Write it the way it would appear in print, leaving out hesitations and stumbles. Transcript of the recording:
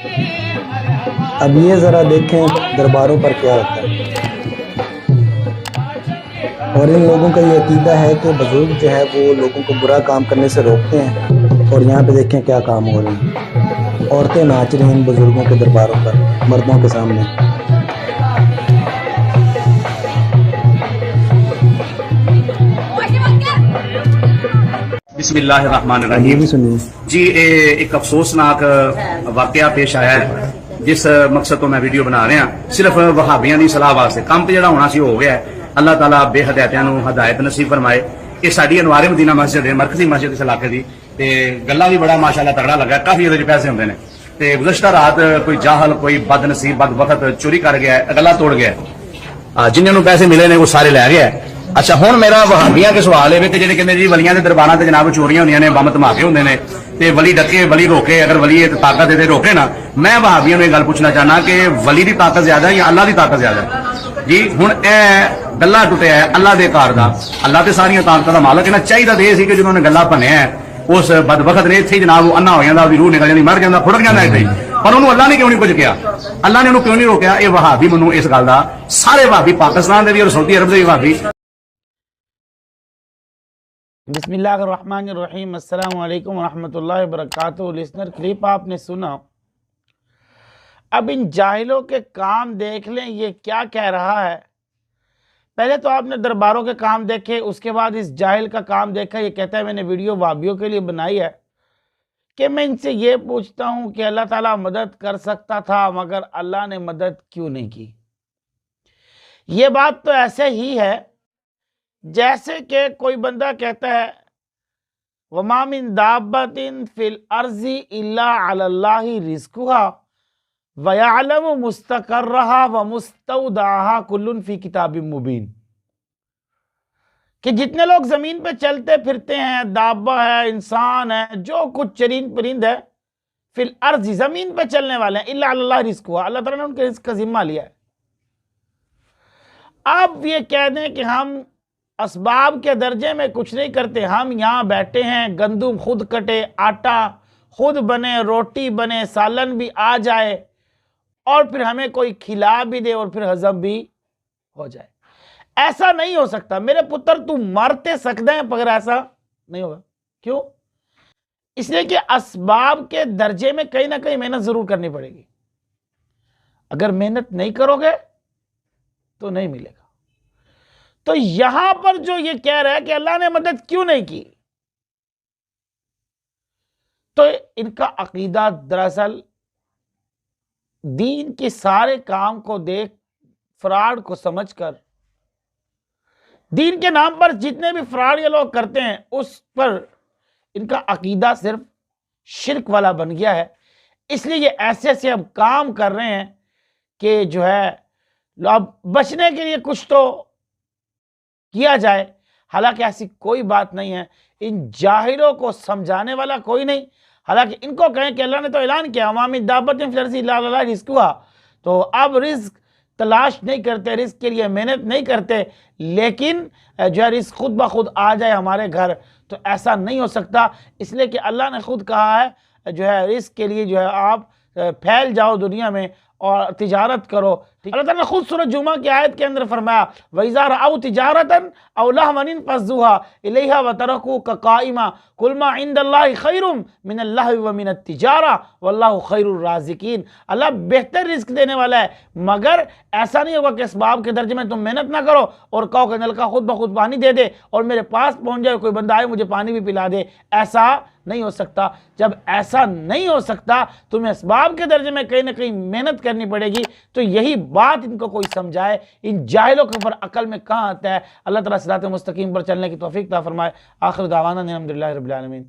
اب یہ ذرا دیکھیں درباروں پر کیا ہوتا ہے، اور ان لوگوں کا یہ عقیدہ ہے کہ بزرگ جو ہے وہ لوگوں کو برا کام کرنے سے روکتے ہیں، اور یہاں پہ دیکھیں کیا کام ہو رہے ہیں، عورتیں ناچ رہی ہیں ان بزرگوں کے درباروں پر مردوں کے سامنے۔ بسم اللہ الرحمن یہ الرحیم۔ بھی سنیے۔ جی ایک افسوسناک واقعہ پیش آیا ہے، جس مقصد تو میں ویڈیو بنا رہا ہوں صرف وہابیاں دی صلاح واسطے۔ کام تو جڑا ہونا سی ہو گیا ہے، اللہ تعالیٰ بے ہدایتیاں نو ہدایت نصیب فرمائے۔ یہ ساری انوار مدینہ مسجد ہے، مرکزی مسجد اس علاقے دی، تے گلا بھی بڑا ماشاءاللہ تگڑا لگا، کافی ادھر پیسے ہوندے نے۔ تے گزشتہ رات کوئی جاہل، کوئی بد نصیب بد وقت چوری کر گیا ہے، گلا توڑ گیا ہے، جنہوں نے پیسے ملے نے وہ سارے لے گیا ہے۔ اچھا ہوں میرا وہابیاں کے سوال ہے کہ جڑے کہندے جی ولیاں دے درباراں تے جناب چوریاں ہوندیاں نے، بم دھماکے ہوندے نے، تے ولی ڈکے ولی روکے، اگر ولی طاقت دے روکے نا، میں وہابیاں نوں یہ گل پوچھنا چاہنا کہ ولی دی طاقت زیادہ ہے یا اللہ دی طاقت زیادہ ہے؟ جی ہن اے گلا ٹوٹیا ہے اللہ دے کار دا، اللہ تے ساری طاقتاں دا مالک ہے نا، چاہیے تے سی کہ جنہوں نے گلا بنیا ہے اس بد وقت نے اتنے جناب وہ انا ہو جاتا، روح نکل جاتی، مر جاتا، پھڑک جاتا اتنے، پر انہوں اللہ نے کیوں نہیں کچھ کیا؟ اللہ نے انہوں کیوں نہیں روکیا؟ یہ وہابی منوں اس گل دا، سارے وہابی پاکستان دے بھی اور سعودی عرب دے بھی وہابی۔ بسم اللہ الرحمن الرحیم۔ السلام علیکم ورحمۃ اللہ وبرکاتہ۔ لسنر کلپ آپ نے سنا، اب ان جاہلوں کے کام دیکھ لیں یہ کیا کہہ رہا ہے۔ پہلے تو آپ نے درباروں کے کام دیکھے، اس کے بعد اس جاہل کا کام دیکھا۔ یہ کہتا ہے میں نے ویڈیو وابیوں کے لیے بنائی ہے کہ میں ان سے یہ پوچھتا ہوں کہ اللہ تعالیٰ مدد کر سکتا تھا مگر اللہ نے مدد کیوں نہیں کی۔ یہ بات تو ایسے ہی ہے جیسے کہ کوئی بندہ کہتا ہے وَمَا مِن دَابَّةٍ فِي الْأَرْضِ إِلَّا عَلَى اللَّهِ رِزْقُهَا وَيَعْلَمُ مُسْتَقَرَّهَا وَمُسْتَوْدَعَهَا كُلٌّ فِي كِتَابٍ مُبِينٍ، کہ جتنے لوگ زمین پہ چلتے پھرتے ہیں، دابہ ہے، انسان ہے، جو کچھ چرند پرند ہے، فی الارض زمین پہ چلنے والے ہیں، الا علی اللہ رزقها، اللہ تعالیٰ نے ان کے رزق کا ذمہ لیا ہے۔ اب یہ کہہ دیں کہ ہم اسباب کے درجے میں کچھ نہیں کرتے، ہم یہاں بیٹھے ہیں، گندم خود کٹے، آٹا خود بنے، روٹی بنے، سالن بھی آ جائے، اور پھر ہمیں کوئی کھلا بھی دے اور پھر ہضم بھی ہو جائے، ایسا نہیں ہو سکتا میرے پتر، تو مرتے سکتے ہیں مگر ایسا نہیں ہوگا۔ کیوں؟ اس لیے کہ اسباب کے درجے میں کہیں نہ کہیں محنت ضرور کرنی پڑے گی، اگر محنت نہیں کرو گے تو نہیں ملے گا۔ تو یہاں پر جو یہ کہہ رہا ہے کہ اللہ نے مدد کیوں نہیں کی، تو ان کا عقیدہ دراصل دین کے سارے کام کو دیکھ فراڈ کو سمجھ کر، دین کے نام پر جتنے بھی فراڈ یہ لوگ کرتے ہیں اس پر ان کا عقیدہ صرف شرک والا بن گیا ہے۔ اس لیے یہ ایسے ایسے اب کام کر رہے ہیں کہ جو ہے اب بچنے کے لیے کچھ تو کیا جائے، حالانکہ ایسی کوئی بات نہیں ہے، ان جاہلوں کو سمجھانے والا کوئی نہیں۔ حالانکہ ان کو کہیں کہ اللہ نے تو اعلان کیا وَمَا مِن دَابَّةٍ فِي الْأَرْضِ إِلَّا عَلَى اللَّهِ رِزْقُهَا، تو اب رزق تلاش نہیں کرتے، رزق کے لیے محنت نہیں کرتے، لیکن جو ہے رزق خود بخود آ جائے ہمارے گھر، تو ایسا نہیں ہو سکتا۔ اس لیے کہ اللہ نے خود کہا ہے جو ہے رزق کے لیے جو ہے آپ پھیل جاؤ دنیا میں اور تجارت کرو۔ اللہ تعالیٰ نے خود سورہ جمعہ کی آیت کے اندر فرمایا وَإِذَا رَأَوْا تِجَارَةً أَوْ لَهْوًا انفَضُّوهَا إِلَيْهَا وَتَرَكُوكَ قَائِمًا قُلْ مَا عِندَ اللَّهِ خَيْرٌ مِنَ اللَّهِ وَمِنَ التِّجَارَةِ وَاللَّهُ خَيْرُ الرَّازِقِينَ۔ اللہ بہتر رزق دینے والا ہے، مگر ایسا نہیں ہوگا کہ اسباب کے درجے میں تم محنت نہ کرو اور کہو کہ نل کا خود بخود پانی دے دے اور میرے پاس پہنچ جائے، کوئی بندہ آئے مجھے پانی بھی پلا دے، ایسا نہیں ہو سکتا۔ جب ایسا نہیں ہو سکتا تمہیں اسباب کے درجے میں کہیں نہ کہیں محنت کرنی پڑے گی۔ تو یہی بات ان کو کوئی سمجھائے، ان جاہلوں کے اوپر عقل میں کہاں آتا ہے۔ اللہ تعالیٰ صراط مستقیم پر چلنے کی توفیق عطا فرمائے۔ آخر دعوانا الحمدللہ رب العالمین۔